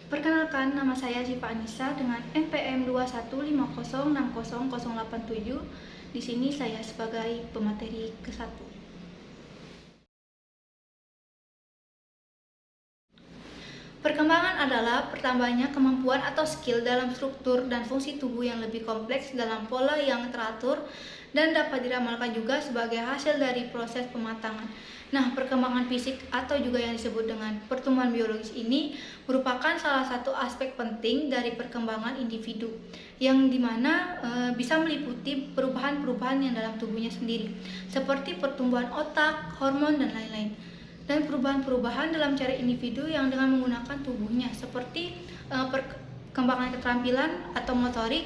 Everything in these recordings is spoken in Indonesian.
Perkenalkan, nama saya Syifa Anissa dengan NPM 215060087. Di sini saya sebagai pemateri ke-1. Perkembangan adalah pertambahannya kemampuan atau skill dalam struktur dan fungsi tubuh yang lebih kompleks dalam pola yang teratur dan dapat diramalkan juga sebagai hasil dari proses pematangan. Nah, perkembangan fisik atau juga yang disebut dengan pertumbuhan biologis ini merupakan salah satu aspek penting dari perkembangan individu yang dimana bisa meliputi perubahan-perubahan yang dalam tubuhnya sendiri seperti pertumbuhan otak, hormon, dan lain-lain, dan perubahan-perubahan dalam cara individu yang dengan menggunakan tubuhnya seperti perkembangan keterampilan atau motorik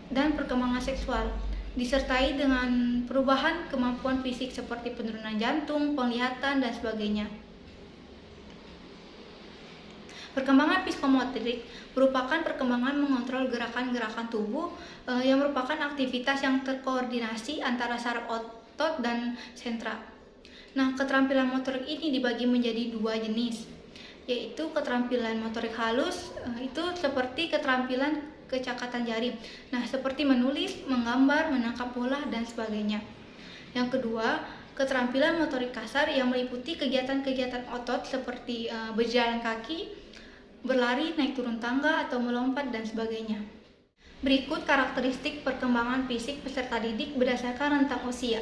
dan perkembangan seksual, disertai dengan perubahan kemampuan fisik seperti penurunan jantung, penglihatan, dan sebagainya. Perkembangan psikomotorik merupakan perkembangan mengontrol gerakan-gerakan tubuh yang merupakan aktivitas yang terkoordinasi antara saraf otot dan sentra. Nah, keterampilan motorik ini dibagi menjadi dua jenis, yaitu keterampilan motorik halus, itu seperti keterampilan kecakatan jari. Nah, seperti menulis, menggambar, menangkap bola, dan sebagainya. Yang kedua, keterampilan motorik kasar yang meliputi kegiatan-kegiatan otot seperti berjalan kaki, berlari, naik turun tangga, atau melompat, dan sebagainya. Berikut karakteristik perkembangan fisik peserta didik berdasarkan rentang usia.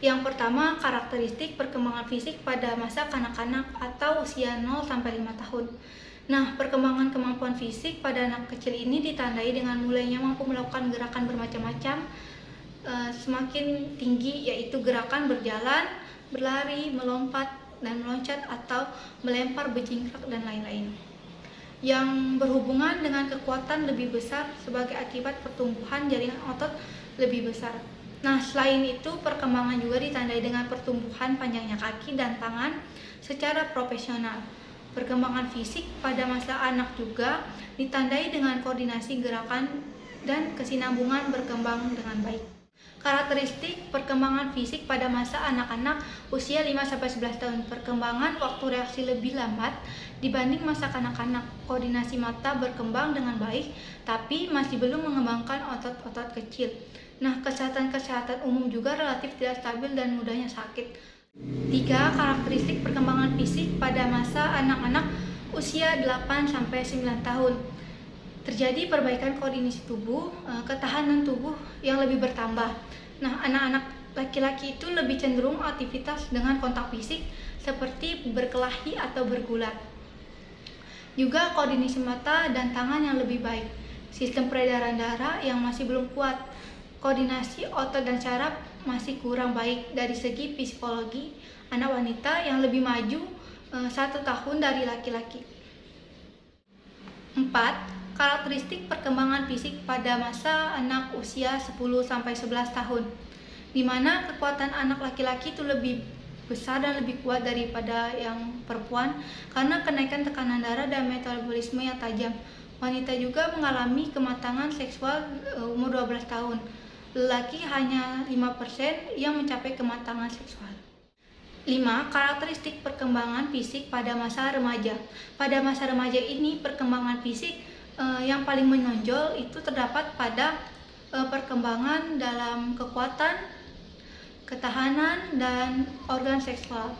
Yang pertama, karakteristik perkembangan fisik pada masa kanak-kanak atau usia 0-5 tahun. Nah, perkembangan kemampuan fisik pada anak kecil ini ditandai dengan mulainya mampu melakukan gerakan bermacam-macam semakin tinggi, yaitu gerakan berjalan, berlari, melompat, dan meloncat, atau melempar, berjingkrak, dan lain-lain, yang berhubungan dengan kekuatan lebih besar sebagai akibat pertumbuhan jaringan otot lebih besar. Nah, selain itu, perkembangan juga ditandai dengan pertumbuhan panjangnya kaki dan tangan secara proporsional. Perkembangan fisik pada masa anak juga ditandai dengan koordinasi gerakan dan kesinambungan berkembang dengan baik. Karakteristik perkembangan fisik pada masa anak-anak usia 5-11 tahun. Perkembangan waktu reaksi lebih lambat dibanding masa kanak-kanak. Koordinasi mata berkembang dengan baik, tapi masih belum mengembangkan otot-otot kecil. Nah, kesehatan umum juga relatif tidak stabil dan mudahnya sakit. 3. Karakteristik perkembangan fisik pada masa anak-anak usia 8-9 tahun. Terjadi perbaikan koordinasi tubuh, ketahanan tubuh yang lebih bertambah. Nah, anak-anak laki-laki itu lebih cenderung aktivitas dengan kontak fisik seperti berkelahi atau bergulat. Juga koordinasi mata dan tangan yang lebih baik. Sistem peredaran darah yang masih belum kuat. Koordinasi otot dan saraf masih kurang baik. Dari segi psikologi, anak wanita yang lebih maju 1 tahun dari laki-laki. 4. Karakteristik perkembangan fisik pada masa anak usia 10-11 tahun, di mana kekuatan anak laki-laki itu lebih besar dan lebih kuat daripada yang perempuan karena kenaikan tekanan darah dan metabolisme yang tajam. Wanita juga mengalami kematangan seksual umur 12 tahun. Lelaki hanya 5% yang mencapai kematangan seksual. 5. Karakteristik perkembangan fisik pada masa remaja. Pada masa remaja ini, perkembangan fisik yang paling menonjol itu terdapat pada perkembangan dalam kekuatan, ketahanan, dan organ seksual.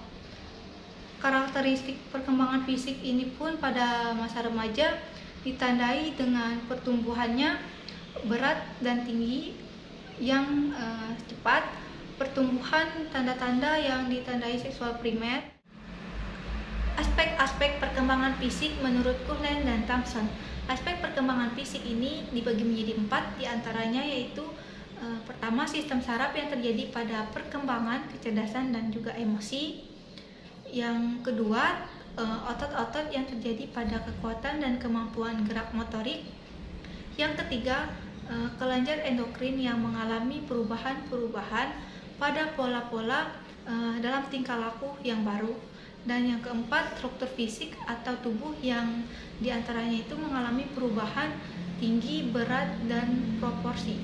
Karakteristik perkembangan fisik ini pun pada masa remaja ditandai dengan pertumbuhannya berat dan tinggi yang cepat, pertumbuhan tanda-tanda yang ditandai seksual primer. Aspek-aspek perkembangan fisik menurut Kuhlen dan Thompson. Aspek perkembangan fisik ini dibagi menjadi 4, diantaranya yaitu pertama, sistem saraf yang terjadi pada perkembangan kecerdasan dan juga emosi. Yang kedua, otot-otot yang terjadi pada kekuatan dan kemampuan gerak motorik. Yang ketiga, kelenjar endokrin yang mengalami perubahan-perubahan pada pola-pola dalam tingkah laku yang baru. Dan yang keempat, struktur fisik atau tubuh yang diantaranya itu mengalami perubahan tinggi, berat, dan proporsi.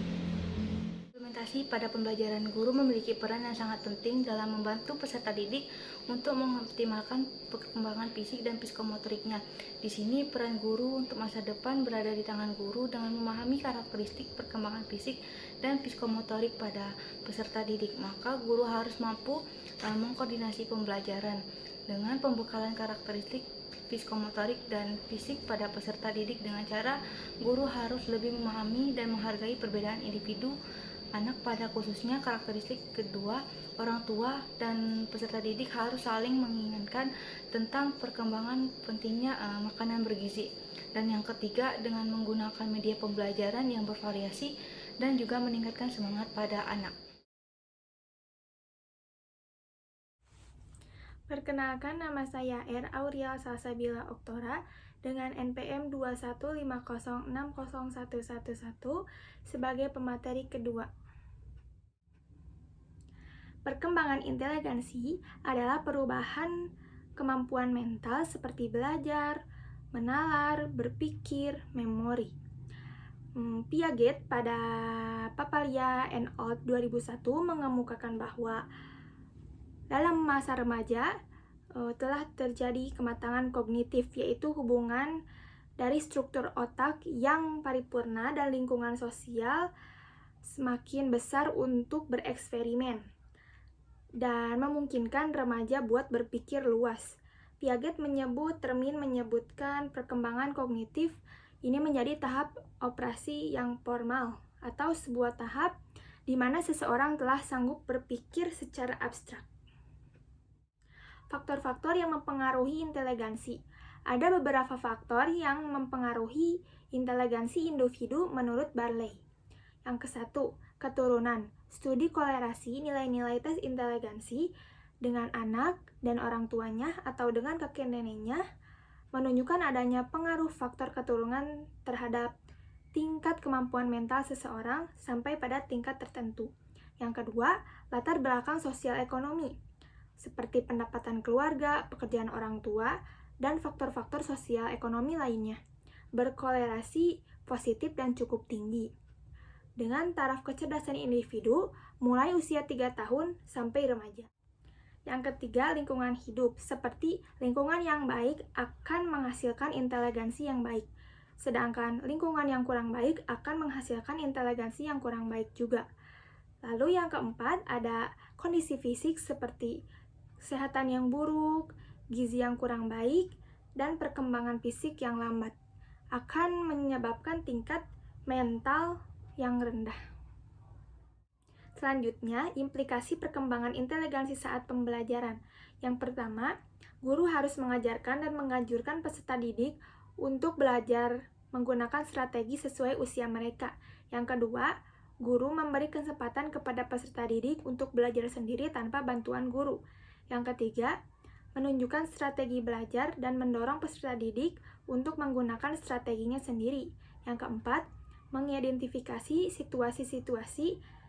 konsentrasi pada pembelajaran. Guru memiliki peran yang sangat penting dalam membantu peserta didik untuk mengoptimalkan perkembangan fisik dan psikomotoriknya. Di sini peran guru untuk masa depan berada di tangan guru dengan memahami karakteristik perkembangan fisik dan psikomotorik pada peserta didik. Maka guru harus mampu mengkoordinasi pembelajaran dengan pembekalan karakteristik psikomotorik dan fisik pada peserta didik. Dengan cara guru harus lebih memahami dan menghargai perbedaan individu anak pada khususnya karakteristik kedua orang tua, dan peserta didik harus saling mengingatkan tentang perkembangan pentingnya makanan bergizi. Dan yang ketiga, dengan menggunakan media pembelajaran yang bervariasi dan juga meningkatkan semangat pada anak. Perkenalkan, nama saya R. Aurelia Salsabila Oktora dengan NPM 215060111 sebagai pemateri kedua. Perkembangan inteligensi adalah perubahan kemampuan mental seperti belajar, menalar, berpikir, memori. Piaget pada Papalia et al. 2001 mengemukakan bahwa dalam masa remaja telah terjadi kematangan kognitif, yaitu hubungan dari struktur otak yang paripurna dan lingkungan sosial semakin besar untuk bereksperimen dan memungkinkan remaja buat berpikir luas. Piaget menyebutkan perkembangan kognitif ini menjadi tahap operasi yang formal atau sebuah tahap di mana seseorang telah sanggup berpikir secara abstrak. Faktor-faktor yang mempengaruhi inteligensi. Ada beberapa faktor yang mempengaruhi inteligensi individu menurut Barley. Yang ke-1, keturunan. Studi kolerasi nilai-nilai tes inteligensi dengan anak dan orang tuanya atau dengan kakek neneknya menunjukkan adanya pengaruh faktor keturunan terhadap tingkat kemampuan mental seseorang sampai pada tingkat tertentu. Yang kedua, latar belakang sosial ekonomi, seperti pendapatan keluarga, pekerjaan orang tua, dan faktor-faktor sosial ekonomi lainnya, berkolerasi positif dan cukup tinggi dengan taraf kecerdasan individu mulai usia 3 tahun sampai remaja. Yang ketiga, lingkungan hidup, seperti lingkungan yang baik akan menghasilkan inteligensi yang baik, sedangkan lingkungan yang kurang baik akan menghasilkan inteligensi yang kurang baik juga. Lalu yang keempat, ada kondisi fisik seperti kesehatan yang buruk, gizi yang kurang baik, dan perkembangan fisik yang lambat akan menyebabkan tingkat mental yang rendah. Selanjutnya, implikasi perkembangan inteligensi saat pembelajaran. Yang pertama, guru harus mengajarkan dan menganjurkan peserta didik untuk belajar menggunakan strategi sesuai usia mereka. Yang kedua, guru memberi kesempatan kepada peserta didik untuk belajar sendiri tanpa bantuan guru. Yang ketiga, menunjukkan strategi belajar dan mendorong peserta didik untuk menggunakan strateginya sendiri. Yang keempat, mengidentifikasi situasi-situasi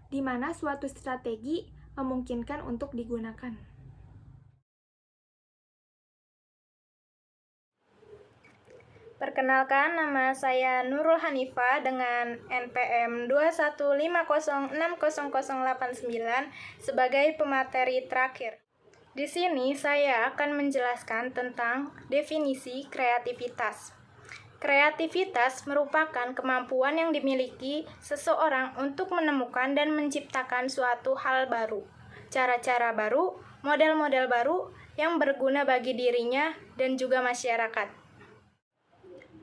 di mana suatu strategi memungkinkan untuk digunakan. Perkenalkan, nama saya Nurul Hanifah dengan NPM 215060089 sebagai pemateri terakhir. Di sini saya akan menjelaskan tentang definisi kreativitas. Kreativitas merupakan kemampuan yang dimiliki seseorang untuk menemukan dan menciptakan suatu hal baru, cara-cara baru, model-model baru yang berguna bagi dirinya dan juga masyarakat.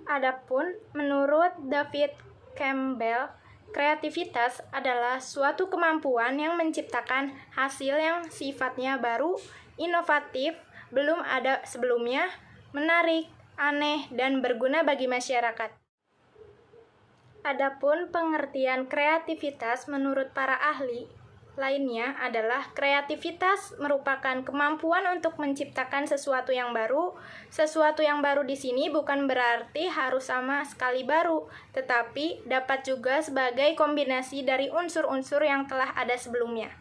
Adapun menurut David Campbell, kreativitas adalah suatu kemampuan yang menciptakan hasil yang sifatnya baru, inovatif, belum ada sebelumnya, menarik, aneh, dan berguna bagi masyarakat. Adapun pengertian kreativitas menurut para ahli lainnya adalah kreativitas merupakan kemampuan untuk menciptakan sesuatu yang baru. Sesuatu yang baru di sini bukan berarti harus sama sekali baru, tetapi dapat juga sebagai kombinasi dari unsur-unsur yang telah ada sebelumnya.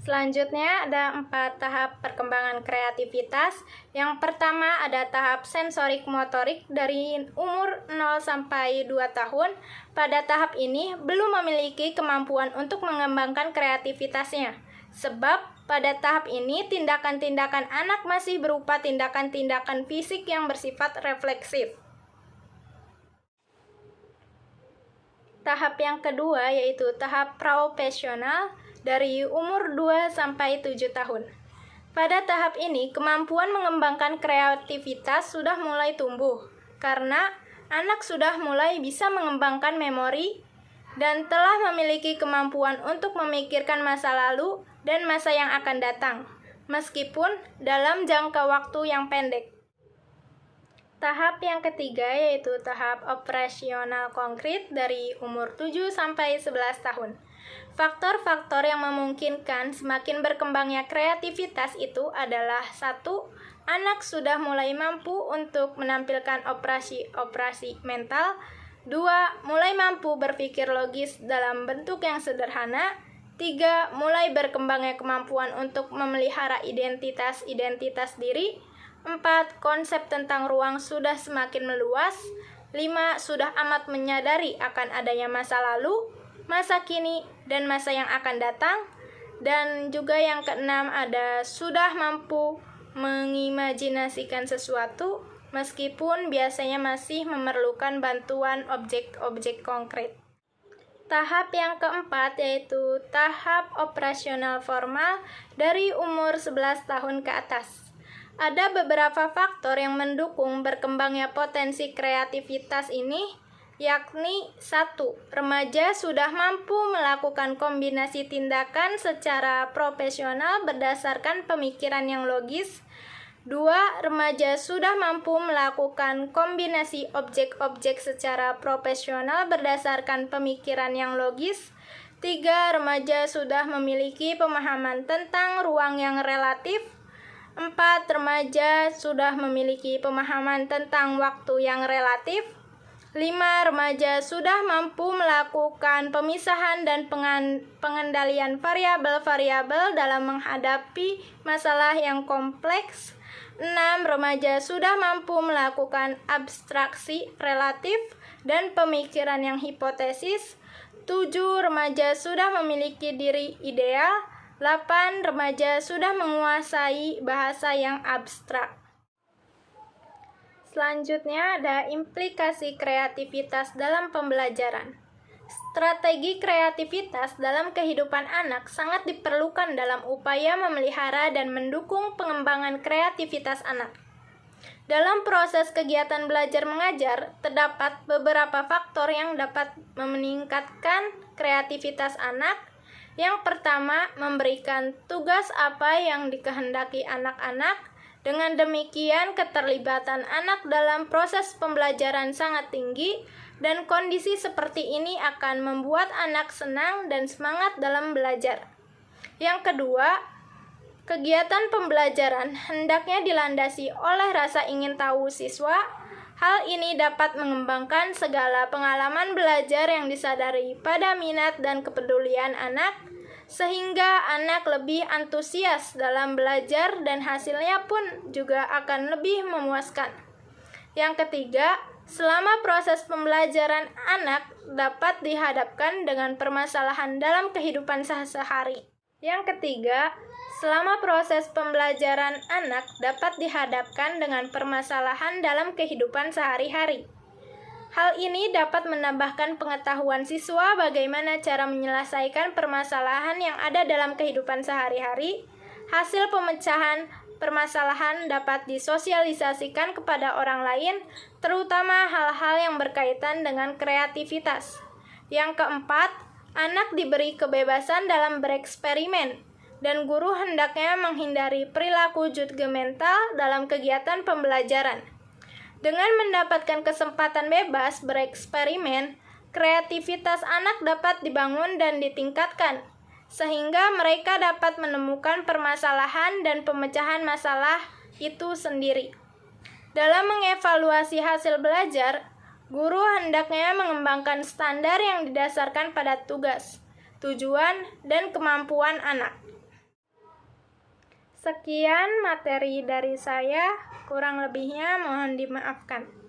Selanjutnya ada 4 tahap perkembangan kreativitas. Yang pertama ada tahap sensorik motorik dari umur 0 sampai 2 tahun. Pada tahap ini belum memiliki kemampuan untuk mengembangkan kreativitasnya. Sebab pada tahap ini tindakan-tindakan anak masih berupa tindakan-tindakan fisik yang bersifat refleksif. Tahap yang kedua yaitu tahap profesional dari umur 2 sampai 7 tahun. Pada tahap ini, kemampuan mengembangkan kreativitas sudah mulai tumbuh karena anak sudah mulai bisa mengembangkan memori dan telah memiliki kemampuan untuk memikirkan masa lalu dan masa yang akan datang, meskipun dalam jangka waktu yang pendek. Tahap yang ketiga yaitu tahap operasional konkret dari umur 7 sampai 11 tahun. Faktor-faktor yang memungkinkan semakin berkembangnya kreativitas itu adalah 1. Anak sudah mulai mampu untuk menampilkan operasi mental. 2. Mulai mampu berpikir logis dalam bentuk yang sederhana. 3. Mulai berkembangnya kemampuan untuk memelihara identitas diri. 4. Konsep tentang ruang sudah semakin meluas. 5. Sudah amat menyadari akan adanya masa lalu, masa kini, dan masa yang akan datang. Dan juga yang keenam ada sudah mampu mengimajinasikan sesuatu meskipun biasanya masih memerlukan bantuan objek-objek konkret. Tahap yang keempat yaitu tahap operasional formal dari umur 11 tahun ke atas. Ada beberapa faktor yang mendukung berkembangnya potensi kreativitas ini, yakni 1. Remaja sudah mampu melakukan kombinasi tindakan secara profesional berdasarkan pemikiran yang logis. 2. Remaja sudah mampu melakukan kombinasi objek-objek secara profesional berdasarkan pemikiran yang logis. 3. Remaja sudah memiliki pemahaman tentang ruang yang relatif. 4. Remaja sudah memiliki pemahaman tentang waktu yang relatif. 5. Remaja sudah mampu melakukan pemisahan dan pengendalian variabel-variabel dalam menghadapi masalah yang kompleks. 6. Remaja sudah mampu melakukan abstraksi relatif dan pemikiran yang hipotesis. 7. Remaja sudah memiliki diri ideal. 8. Remaja sudah menguasai bahasa yang abstrak. Selanjutnya ada implikasi kreativitas dalam pembelajaran. Strategi kreativitas dalam kehidupan anak sangat diperlukan dalam upaya memelihara dan mendukung pengembangan kreativitas anak. Dalam proses kegiatan belajar mengajar, terdapat beberapa faktor yang dapat meningkatkan kreativitas anak. Yang pertama, memberikan tugas apa yang dikehendaki anak-anak. Dengan demikian, keterlibatan anak dalam proses pembelajaran sangat tinggi, dan kondisi seperti ini akan membuat anak senang dan semangat dalam belajar. Yang kedua, kegiatan pembelajaran hendaknya dilandasi oleh rasa ingin tahu siswa. Hal ini dapat mengembangkan segala pengalaman belajar yang disadari pada minat dan kepedulian anak, sehingga anak lebih antusias dalam belajar dan hasilnya pun juga akan lebih memuaskan. Yang ketiga, selama proses pembelajaran anak dapat dihadapkan dengan permasalahan dalam kehidupan sehari-hari. Yang ketiga, selama proses pembelajaran anak dapat dihadapkan dengan permasalahan dalam kehidupan sehari-hari. Hal ini dapat menambahkan pengetahuan siswa bagaimana cara menyelesaikan permasalahan yang ada dalam kehidupan sehari-hari. Hasil pemecahan permasalahan dapat disosialisasikan kepada orang lain, terutama hal-hal yang berkaitan dengan kreativitas. Yang keempat, anak diberi kebebasan dalam bereksperimen, dan guru hendaknya menghindari perilaku judgmental dalam kegiatan pembelajaran. Dengan mendapatkan kesempatan bebas bereksperimen, kreativitas anak dapat dibangun dan ditingkatkan, sehingga mereka dapat menemukan permasalahan dan pemecahan masalah itu sendiri. Dalam mengevaluasi hasil belajar, guru hendaknya mengembangkan standar yang didasarkan pada tugas, tujuan, dan kemampuan anak. Sekian materi dari saya, kurang lebihnya mohon dimaafkan.